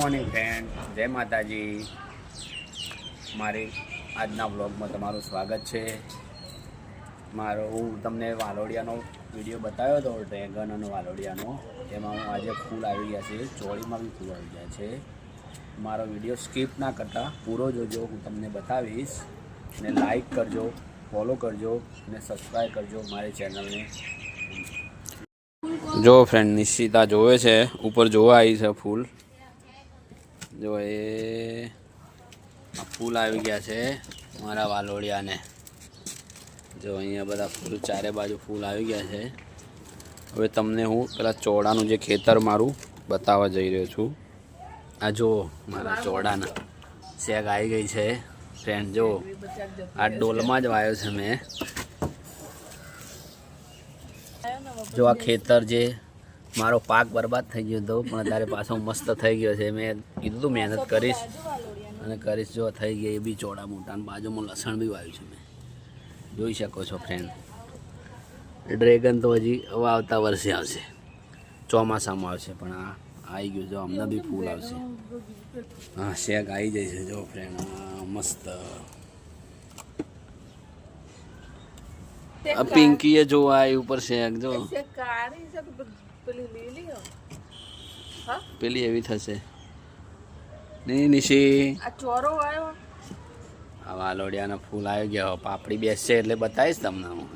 Morning friend, જય માતાજી. મારી આજના વ્લોગમાં તમારું સ્વાગત છે. હું તમને વાલોડિયાનો વિડીયો બતાવ્યો હતો, ડ્રેગન અને વાલોડિયાનો. એમાં હું આજે ફૂલ આવી ગયા છે, ચોળીમાં બી ફૂલ આવી ગયા છે. મારો વિડીયો સ્કીપ ના કરતા પૂરો જોજો, હું તમને બતાવીશ. અને લાઈક કરજો, ફોલો કરજો અને સબસ્ક્રાઈબ કરજો મારી ચેનલને. જો ફ્રેન્ડ, નિશિતા જોવે છે, ઉપર જોવા આવી છે ફૂલ. જો એ ફૂલ આવી ગયા છે મારા વાલોડિયાને. જો અહીંયા બધા ફૂલ, ચારે બાજુ ફૂલ આવી ગયા છે. હવે તમને હું પેલા ચોડાનું જે ખેતર મારું બતાવવા જઈ રહ્યો છું. આ જો મારા ચોડાના શેગ આવી ગઈ છે ફ્રેન્ડ. જો આ ડોલમાં જ વાયો છે મેં. જો આ ખેતર જે મારો પાક બરબાદ થઈ ગયો હતો, પણ અત્યારે પાછો મસ્ત થઈ ગયો છે. મેં કીધું તું મહેનત કરીશ અને કરીશ. જો થઈ ગયા એ બી ચોડા મોટા. અને બાજુમાં લસણ બી વાવ્યું છે મેં, જોઈ શકો છો ફ્રેન્ડ. ડ્રેગન તો હજી હવે આવતા વર્ષે આવશે, ચોમાસામાં આવશે. પણ આ આવી ગયું, જો અમને બી ફૂલ આવશે. હા, શેક આવી જાય છે જો ફ્રેન્ડ, મસ્ત. આ પિંકીએ જોવા આવી ઉપર શેક. જો પેલી એવી થશે નહીં નિશી. આ વાલોડિયાના ફૂલ આવી ગયા. પાપડી બેસશે એટલે બતાવીશ તમને હું.